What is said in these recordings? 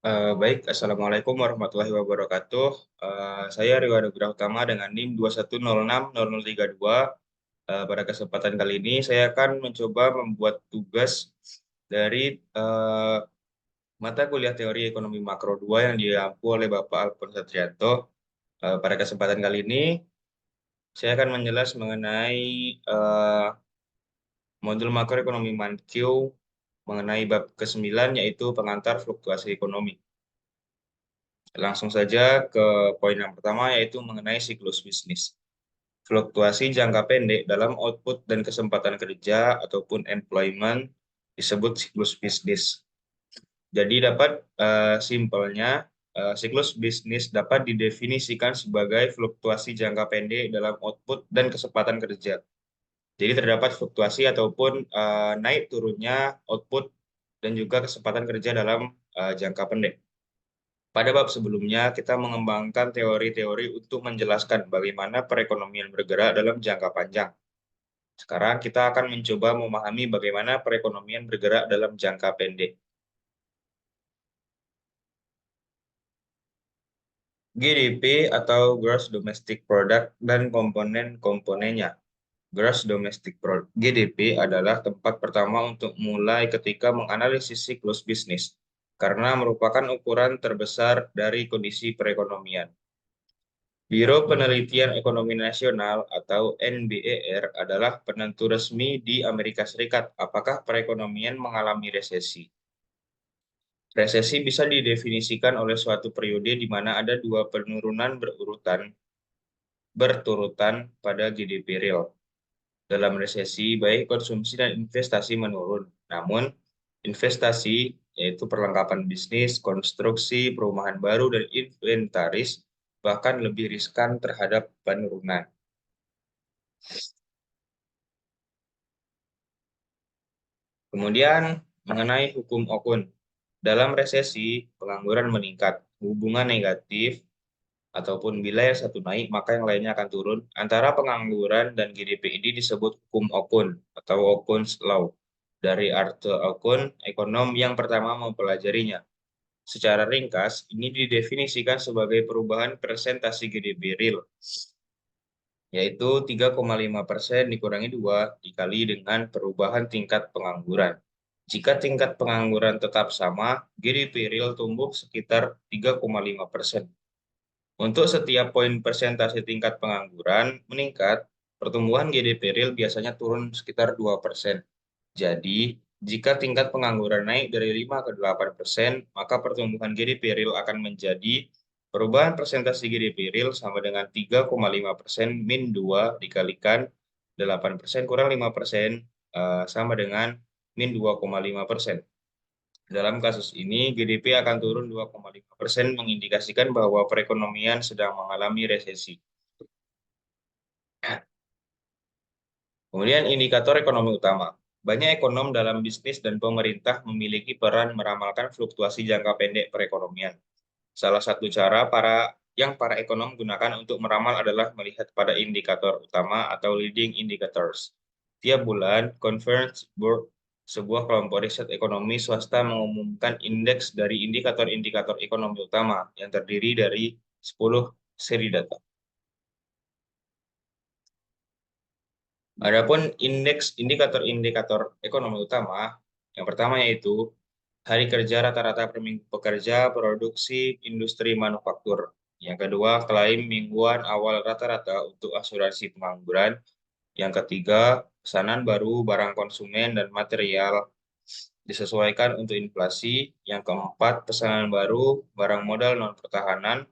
Baik, Assalamualaikum warahmatullahi wabarakatuh. Saya Rio Anugrah Utama dengan NIM 210600032. Pada kesempatan kali ini, saya akan mencoba membuat tugas dari mata kuliah teori ekonomi makro 2 yang diampu oleh Bapak Alfon Satrianto. Pada kesempatan kali ini, saya akan menjelas mengenai eh, modul makroekonomi MANQ mengenai bab ke-9, yaitu pengantar fluktuasi ekonomi. Langsung saja ke poin yang pertama, yaitu mengenai siklus bisnis. Fluktuasi jangka pendek dalam output dan kesempatan kerja ataupun employment disebut siklus bisnis. Jadi simpelnya, siklus bisnis dapat didefinisikan sebagai fluktuasi jangka pendek dalam output dan kesempatan kerja. Jadi terdapat fluktuasi ataupun naik turunnya output dan juga kesempatan kerja dalam jangka pendek. Pada bab sebelumnya, kita mengembangkan teori-teori untuk menjelaskan bagaimana perekonomian bergerak dalam jangka panjang. Sekarang kita akan mencoba memahami bagaimana perekonomian bergerak dalam jangka pendek. GDP atau Gross Domestic Product dan komponen-komponennya. Gross Domestic Product (GDP) adalah tempat pertama untuk mulai ketika menganalisis siklus bisnis, karena merupakan ukuran terbesar dari kondisi perekonomian. Biro Penelitian Ekonomi Nasional atau NBER adalah penentu resmi di Amerika Serikat apakah perekonomian mengalami resesi. Resesi bisa didefinisikan oleh suatu periode di mana ada dua penurunan berturutan pada GDP real. Dalam resesi, baik konsumsi dan investasi menurun. Namun, investasi, yaitu perlengkapan bisnis, konstruksi, perumahan baru, dan inventaris, bahkan lebih riskan terhadap penurunan. Kemudian, mengenai hukum Okun. Dalam resesi, pengangguran meningkat. Hubungan negatif, ataupun bila yang satu naik, maka yang lainnya akan turun. Antara pengangguran dan GDP ini disebut hukum Okun, atau Okun's Law. Dari Arthur Okun, ekonom yang pertama mempelajarinya. Secara ringkas, ini didefinisikan sebagai perubahan presentasi GDP real, yaitu 3,5% dikurangi 2 dikali dengan perubahan tingkat pengangguran. Jika tingkat pengangguran tetap sama, GDP real tumbuh sekitar 3,5%. Untuk setiap poin persentase tingkat pengangguran meningkat, pertumbuhan GDP real biasanya turun sekitar 2%. Jadi, jika tingkat pengangguran naik dari 5 ke 8%, maka pertumbuhan GDP real akan menjadi perubahan presentasi GDP real sama dengan 3,5% min 2 dikalikan 8% kurang 5% sama dengan min 2,5%. Dalam kasus ini, GDP akan turun 2,5%, mengindikasikan bahwa perekonomian sedang mengalami resesi. Kemudian indikator ekonomi utama. Banyak ekonom dalam bisnis dan pemerintah memiliki peran meramalkan fluktuasi jangka pendek perekonomian. Salah satu cara yang para ekonom gunakan untuk meramal adalah melihat pada indikator utama atau leading indicators. Tiap bulan, Conference Board, sebuah kelompok riset ekonomi swasta, mengumumkan indeks dari indikator-indikator ekonomi utama yang terdiri dari 10 seri data. Adapun indikator-indikator ekonomi utama, yang pertama yaitu hari kerja rata-rata per minggu pekerja, produksi, industri manufaktur. Yang kedua, klaim mingguan awal rata-rata untuk asuransi pengangguran. Yang ketiga, pesanan baru barang konsumen dan material disesuaikan untuk inflasi. Yang keempat, pesanan baru barang modal non-pertahanan.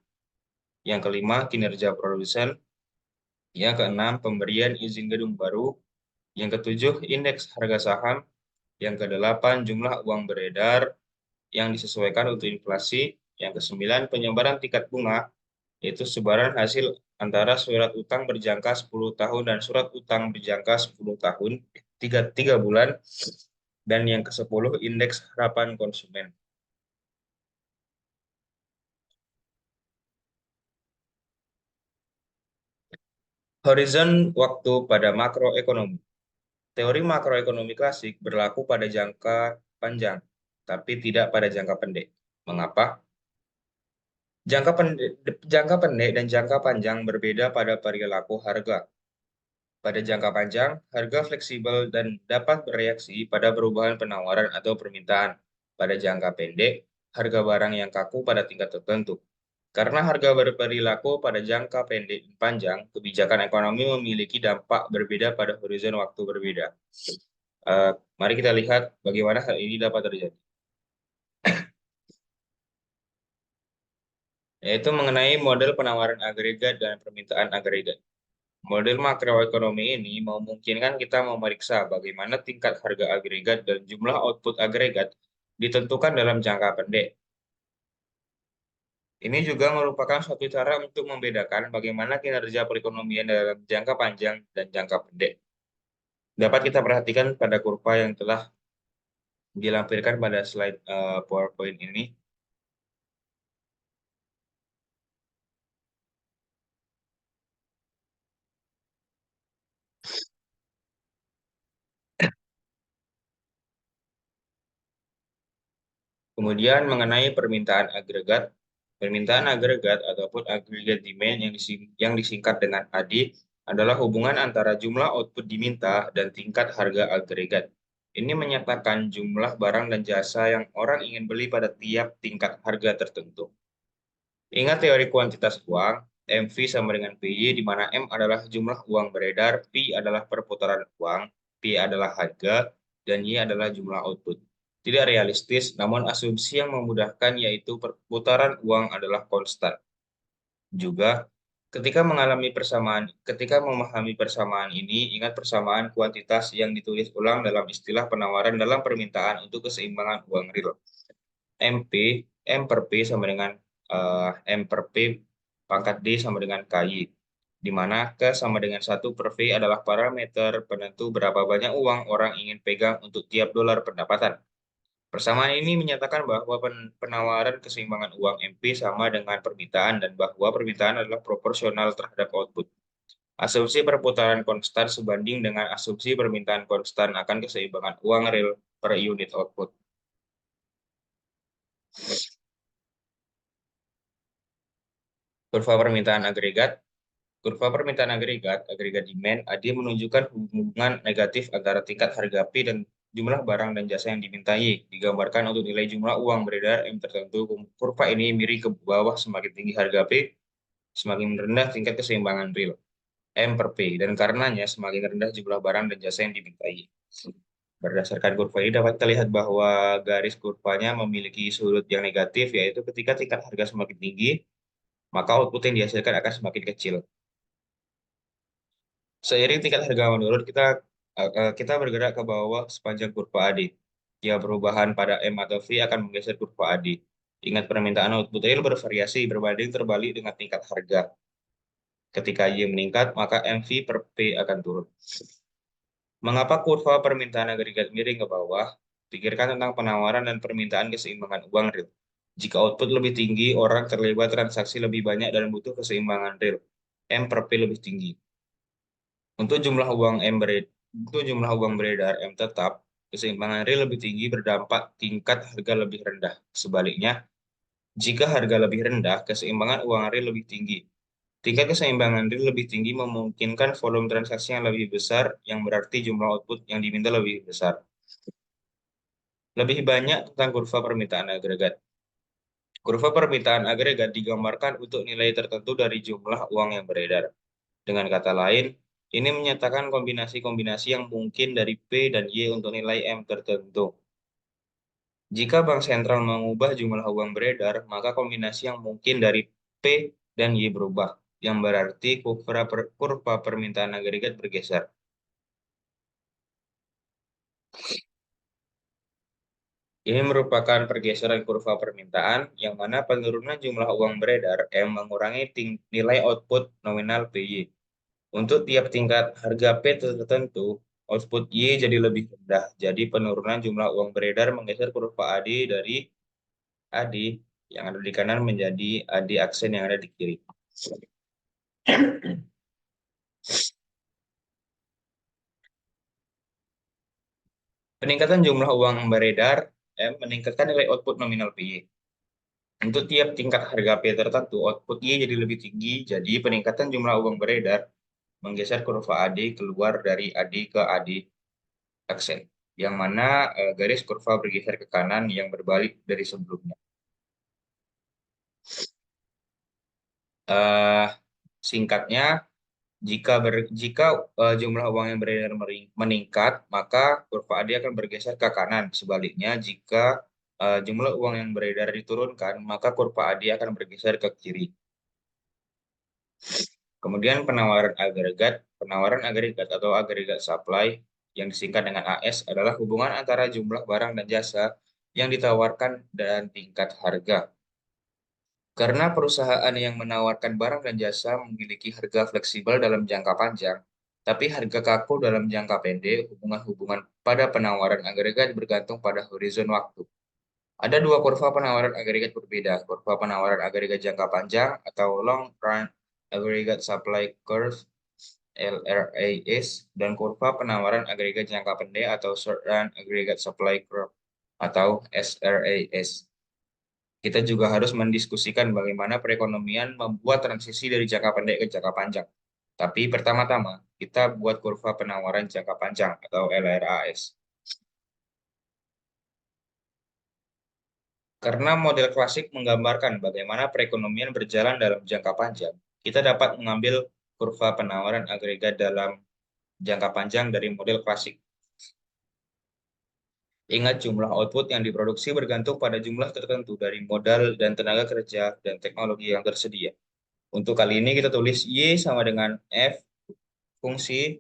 Yang kelima, kinerja produsen. Yang keenam, pemberian izin gedung baru. Yang ketujuh, indeks harga saham. Yang kedelapan, jumlah uang beredar yang disesuaikan untuk inflasi. Yang kesembilan, penyebaran tingkat bunga, yaitu sebaran hasil antara surat utang berjangka 10 tahun dan surat utang berjangka 10 tahun, 3 bulan. Dan yang ke-10, indeks harapan konsumen. Horizon waktu pada makroekonomi. Teori makroekonomi klasik berlaku pada jangka panjang, tapi tidak pada jangka pendek. Mengapa? Jangka pendek dan jangka panjang berbeda pada perilaku harga. Pada jangka panjang, harga fleksibel dan dapat bereaksi pada perubahan penawaran atau permintaan. Pada jangka pendek, harga barang yang kaku pada tingkat tertentu. Karena harga berperilaku pada jangka pendek dan panjang, kebijakan ekonomi memiliki dampak berbeda pada horizon waktu berbeda. Eh, Mari kita lihat bagaimana hal ini dapat terjadi, yaitu mengenai model penawaran agregat dan permintaan agregat. Model makroekonomi ini memungkinkan kita memeriksa bagaimana tingkat harga agregat dan jumlah output agregat ditentukan dalam jangka pendek. Ini juga merupakan suatu cara untuk membedakan bagaimana kinerja perekonomian dalam jangka panjang dan jangka pendek. Dapat kita perhatikan pada kurva yang telah dilampirkan pada slide PowerPoint ini. Kemudian mengenai permintaan agregat ataupun aggregate demand yang disingkat dengan AD adalah hubungan antara jumlah output diminta dan tingkat harga agregat. Ini menyatakan jumlah barang dan jasa yang orang ingin beli pada tiap tingkat harga tertentu. Ingat teori kuantitas uang, MV sama dengan PY, di mana M adalah jumlah uang beredar, P adalah perputaran uang, P adalah harga, dan Y adalah jumlah output. Tidak realistis, namun asumsi yang memudahkan yaitu perputaran uang adalah konstan. Juga, ketika memahami persamaan ini, ingat persamaan kuantitas yang ditulis ulang dalam istilah penawaran dalam permintaan untuk keseimbangan uang real. MP, M per P sama dengan M per P pangkat D sama dengan KY, di mana K sama dengan 1 per V adalah parameter penentu berapa banyak uang orang ingin pegang untuk tiap dolar pendapatan. Persamaan ini menyatakan bahwa penawaran keseimbangan uang MP sama dengan permintaan dan bahwa permintaan adalah proporsional terhadap output. Asumsi perputaran konstan sebanding dengan asumsi permintaan konstan akan keseimbangan uang real per unit output. Kurva permintaan agregat. Kurva permintaan agregat, agregat demand, AD menunjukkan hubungan negatif antara tingkat harga P dan jumlah barang dan jasa yang dimintai. Digambarkan untuk nilai jumlah uang beredar M tertentu. Kurva ini miring ke bawah semakin tinggi harga P, semakin rendah tingkat keseimbangan real M per P, dan karenanya semakin rendah jumlah barang dan jasa yang dimintai. Berdasarkan kurva ini dapat terlihat bahwa garis kurvanya memiliki sudut yang negatif, yaitu ketika tingkat harga semakin tinggi, maka output yang dihasilkan akan semakin kecil. Seiring tingkat harga menurun, kita bergerak ke bawah sepanjang kurva AD. Ya, perubahan pada M atau V akan menggeser kurva AD. Ingat permintaan output real bervariasi berbanding terbalik dengan tingkat harga. Ketika Y meningkat, maka MV per P akan turun. Mengapa kurva permintaan agregat miring ke bawah? Pikirkan tentang penawaran dan permintaan keseimbangan uang real. Jika output lebih tinggi, orang terlibat transaksi lebih banyak dan butuh keseimbangan real. M per P lebih tinggi. Untuk jumlah uang beredar M tetap, keseimbangan real lebih tinggi berdampak tingkat harga lebih rendah. Sebaliknya, jika harga lebih rendah, keseimbangan uang real lebih tinggi. Tingkat keseimbangan real lebih tinggi memungkinkan volume transaksi yang lebih besar, yang berarti jumlah output yang diminta lebih besar. Lebih banyak tentang kurva permintaan agregat. Kurva permintaan agregat digambarkan untuk nilai tertentu dari jumlah uang yang beredar. Dengan kata lain, ini menyatakan kombinasi-kombinasi yang mungkin dari P dan Y untuk nilai M tertentu. Jika bank sentral mengubah jumlah uang beredar, maka kombinasi yang mungkin dari P dan Y berubah, yang berarti kurva permintaan agregat bergeser. Ini merupakan pergeseran kurva permintaan, yang mana penurunan jumlah uang beredar M mengurangi nilai output nominal PY. Untuk tiap tingkat harga P tertentu, output Y jadi lebih rendah. Jadi penurunan jumlah uang beredar menggeser kurva AD dari AD yang ada di kanan menjadi AD aksen yang ada di kiri. Peningkatan jumlah uang beredar M meningkatkan nilai output nominal PY. Untuk tiap tingkat harga P tertentu, output Y jadi lebih tinggi, jadi peningkatan jumlah uang beredar menggeser kurva AD keluar dari AD ke AD aksen, yang mana garis kurva bergeser ke kanan yang berbalik dari sebelumnya. Eh, Singkatnya, jika jumlah uang yang beredar meningkat, maka kurva AD akan bergeser ke kanan. Sebaliknya, jika jumlah uang yang beredar diturunkan, maka kurva AD akan bergeser ke kiri. Kemudian penawaran agregat atau agregat supply yang disingkat dengan AS adalah hubungan antara jumlah barang dan jasa yang ditawarkan dan tingkat harga. Karena perusahaan yang menawarkan barang dan jasa memiliki harga fleksibel dalam jangka panjang, tapi harga kaku dalam jangka pendek, hubungan-hubungan pada penawaran agregat bergantung pada horizon waktu. Ada dua kurva penawaran agregat berbeda, kurva penawaran agregat jangka panjang atau long run aggregate supply curve LRAS dan kurva penawaran agregat jangka pendek atau short run aggregate supply curve atau SRAS. Kita juga harus mendiskusikan bagaimana perekonomian membuat transisi dari jangka pendek ke jangka panjang. Tapi pertama-tama, kita buat kurva penawaran jangka panjang atau LRAS. Karena model klasik menggambarkan bagaimana perekonomian berjalan dalam jangka panjang, kita dapat mengambil kurva penawaran agregat dalam jangka panjang dari model klasik. Ingat, jumlah output yang diproduksi bergantung pada jumlah tertentu dari modal dan tenaga kerja dan teknologi yang tersedia. Untuk kali ini kita tulis Y sama dengan F fungsi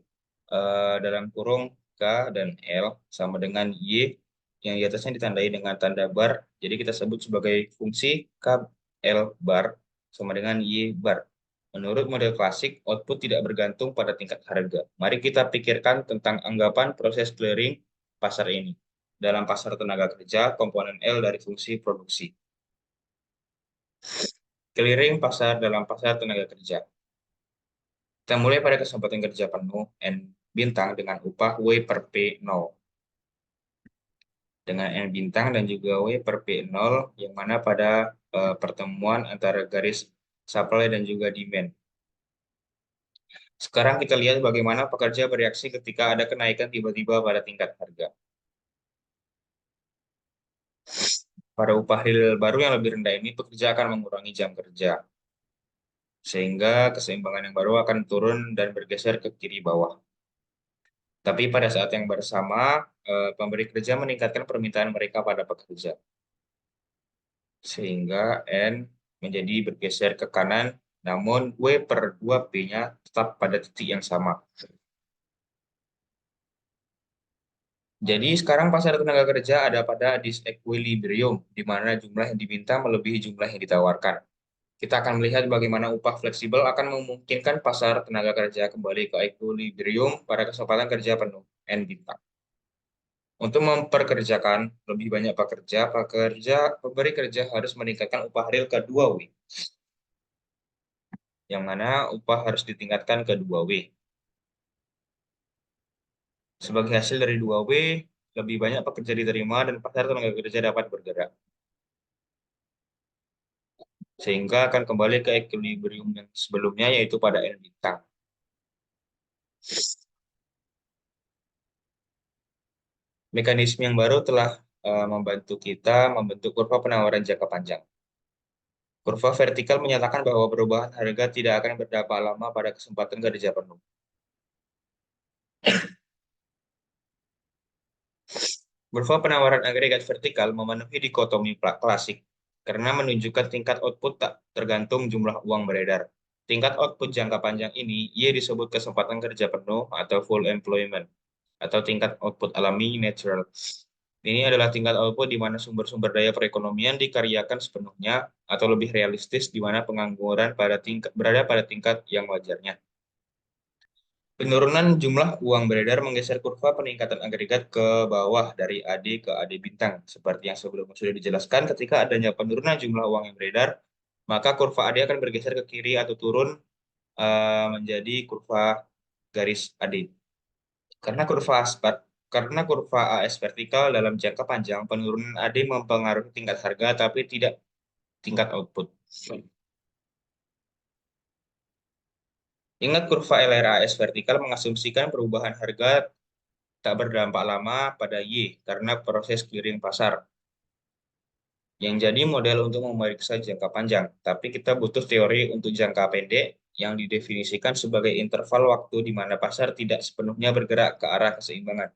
dalam kurung K dan L sama dengan Y yang di atasnya ditandai dengan tanda bar. Jadi kita sebut sebagai fungsi K L bar sama dengan Y bar. Menurut model klasik, output tidak bergantung pada tingkat harga. Mari kita pikirkan tentang anggapan proses clearing pasar ini. Dalam pasar tenaga kerja, komponen L dari fungsi produksi. Clearing pasar dalam pasar tenaga kerja. Kita mulai pada kesempatan kerja penuh N bintang dengan upah W per P0. Dengan N bintang dan juga W per P0 yang mana pada pertemuan antara garis supply dan juga demand. Sekarang kita lihat bagaimana pekerja bereaksi ketika ada kenaikan tiba-tiba pada tingkat harga. Pada upah real baru yang lebih rendah ini, pekerja akan mengurangi jam kerja. Sehingga keseimbangan yang baru akan turun dan bergeser ke kiri bawah. Tapi pada saat yang bersama, pemberi kerja meningkatkan permintaan mereka pada pekerja. Sehingga N menjadi bergeser ke kanan, namun W per 2P-nya tetap pada titik yang sama. Jadi sekarang pasar tenaga kerja ada pada disequilibrium, di mana jumlah yang diminta melebihi jumlah yang ditawarkan. Kita akan melihat bagaimana upah fleksibel akan memungkinkan pasar tenaga kerja kembali ke equilibrium pada kesempatan kerja penuh N bintang. Untuk memperkerjakan lebih banyak pemberi kerja harus meningkatkan upah real ke 2W, yang mana upah harus ditingkatkan ke 2W. Sebagai hasil dari 2W, lebih banyak pekerja diterima dan pasar tenaga kerja dapat bergerak. Sehingga akan kembali ke equilibrium yang sebelumnya, yaitu pada N bintang. Mekanisme yang baru telah membantu kita membentuk kurva penawaran jangka panjang. Kurva vertikal menyatakan bahwa perubahan harga tidak akan berdampak lama pada kesempatan kerja penuh. Kurva penawaran agregat vertikal memenuhi dikotomi klasik karena menunjukkan tingkat output tak tergantung jumlah uang beredar. Tingkat output jangka panjang ini ia disebut kesempatan kerja penuh atau full employment atau tingkat output alami natural. Ini adalah tingkat output di mana sumber-sumber daya perekonomian dikaryakan sepenuhnya atau lebih realistis di mana pengangguran berada pada tingkat yang wajarnya. Penurunan jumlah uang beredar menggeser kurva peningkatan agregat ke bawah dari AD ke AD bintang. Seperti yang sebelumnya sudah dijelaskan, ketika adanya penurunan jumlah uang yang beredar, maka kurva AD akan bergeser ke kiri atau turun menjadi kurva garis AD. Karena kurva ASPAT, karena kurva AS vertikal dalam jangka panjang, penurunan AD mempengaruhi tingkat harga tapi tidak tingkat output. Ingat kurva LRAS vertikal mengasumsikan perubahan harga tak berdampak lama pada Y karena proses clearing pasar yang jadi model untuk memeriksa jangka panjang. Tapi kita butuh teori untuk jangka pendek yang didefinisikan sebagai interval waktu di mana pasar tidak sepenuhnya bergerak ke arah keseimbangan.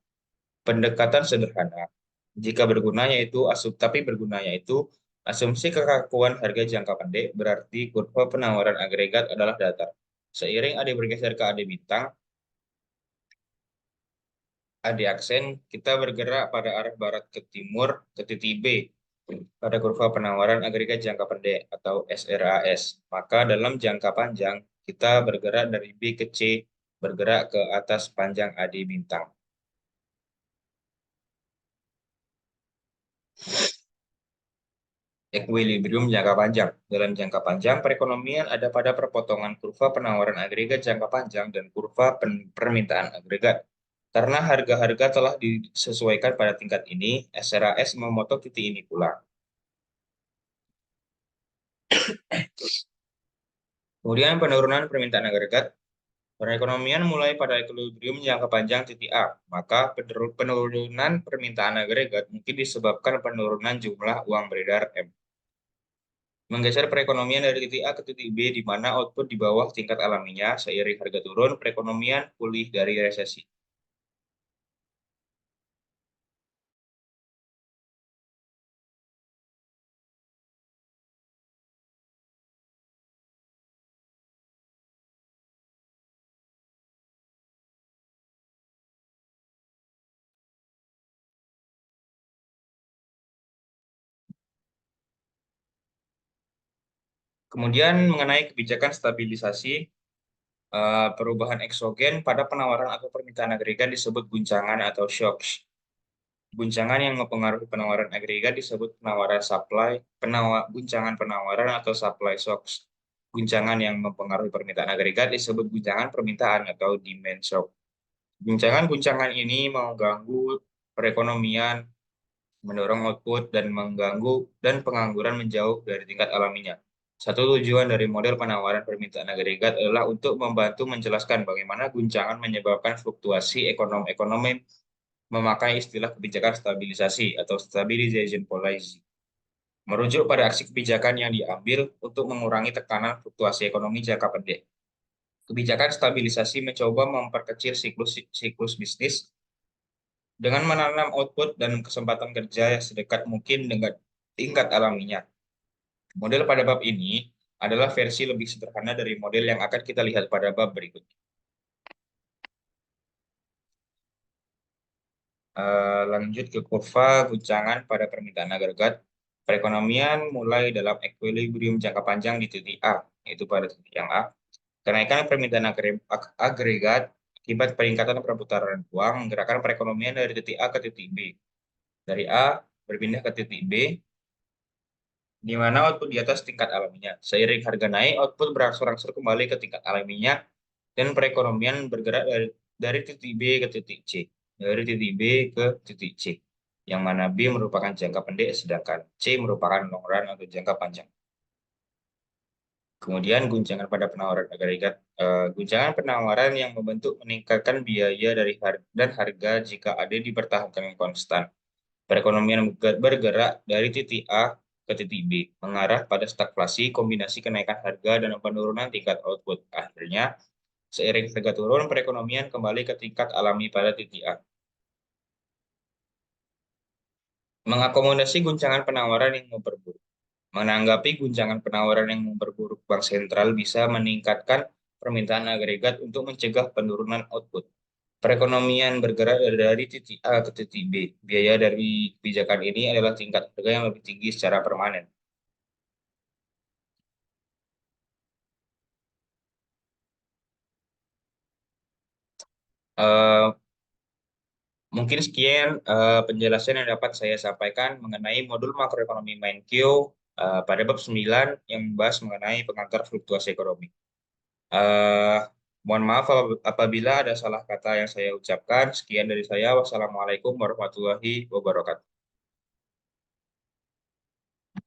Pendekatan sederhana, jika bergunanya itu tapi bergunanya itu asumsi kekakuan harga jangka pendek berarti kurva penawaran agregat adalah datar. Seiring AD bergeser ke AD bintang, AD aksen, kita bergerak pada arah barat ke timur ke titik B pada kurva penawaran agregat jangka pendek atau SRAS. Maka dalam jangka panjang, kita bergerak dari B ke C, bergerak ke atas panjang AD bintang. Equilibrium jangka panjang. Dalam jangka panjang, perekonomian ada pada perpotongan kurva penawaran agregat jangka panjang dan kurva permintaan agregat. Karena harga-harga telah disesuaikan pada tingkat ini, SRAS memotong titik ini pula. Kemudian penurunan permintaan agregat. Perekonomian mulai pada equilibrium jangka panjang titik A, maka penurunan permintaan agregat mungkin disebabkan penurunan jumlah uang beredar M. Menggeser perekonomian dari titik A ke titik B di mana output di bawah tingkat alaminya, seiring harga turun, perekonomian pulih dari resesi. Kemudian mengenai kebijakan stabilisasi, perubahan eksogen pada penawaran atau permintaan agregat disebut guncangan atau shocks. Guncangan yang mempengaruhi penawaran agregat disebut penawaran supply, guncangan penawaran atau supply shocks. Guncangan yang mempengaruhi permintaan agregat disebut guncangan permintaan atau demand shock. Guncangan-guncangan ini mengganggu perekonomian, mendorong output, dan mengganggu dan pengangguran menjauh dari tingkat alaminya. Satu tujuan dari model penawaran permintaan agregat adalah untuk membantu menjelaskan bagaimana guncangan menyebabkan fluktuasi ekonomi memakai istilah kebijakan stabilisasi atau stabilization policy. Merujuk pada aksi kebijakan yang diambil untuk mengurangi tekanan fluktuasi ekonomi jangka pendek. Kebijakan stabilisasi mencoba memperkecil siklus bisnis dengan menanam output dan kesempatan kerja yang sedekat mungkin dengan tingkat alaminya. Model pada bab ini adalah versi lebih sederhana dari model yang akan kita lihat pada bab berikutnya. Lanjut ke kurva guncangan pada permintaan agregat. Perekonomian mulai dalam equilibrium jangka panjang di titik A, yaitu pada titik yang A. Kenaikan permintaan agregat akibat peningkatan perputaran uang menggerakkan perekonomian dari titik A ke titik B. Dari A berpindah ke titik B, di mana output di atas tingkat alaminya. Seiring harga naik, output berangsur-angsur kembali ke tingkat alaminya, dan perekonomian bergerak dari titik B ke titik C. Dari titik B ke titik C. Yang mana B merupakan jangka pendek, sedangkan C merupakan long run atau jangka panjang. Kemudian guncangan pada penawaran agregat. Guncangan penawaran yang membentuk meningkatkan biaya dan harga jika ada dipertahankan konstan. Perekonomian bergerak dari titik A ke titik B, mengarah pada stagflasi kombinasi kenaikan harga dan penurunan tingkat output. Akhirnya, seiring harga turun, perekonomian kembali ke tingkat alami pada titik A. Mengakomodasi guncangan penawaran yang memperburuk. Menanggapi guncangan penawaran yang memperburuk, bank sentral bisa meningkatkan permintaan agregat untuk mencegah penurunan output. Perekonomian bergerak dari titik A ke titik B. Biaya dari kebijakan ini adalah tingkat harga yang lebih tinggi secara permanen. Eh, Mungkin sekian penjelasan yang dapat saya sampaikan mengenai modul makroekonomi Menkyu pada bab 9 yang membahas mengenai pengantar fluktuasi ekonomi. Eh, Mohon maaf apabila ada salah kata yang saya ucapkan. Sekian dari saya. Wassalamualaikum warahmatullahi wabarakatuh.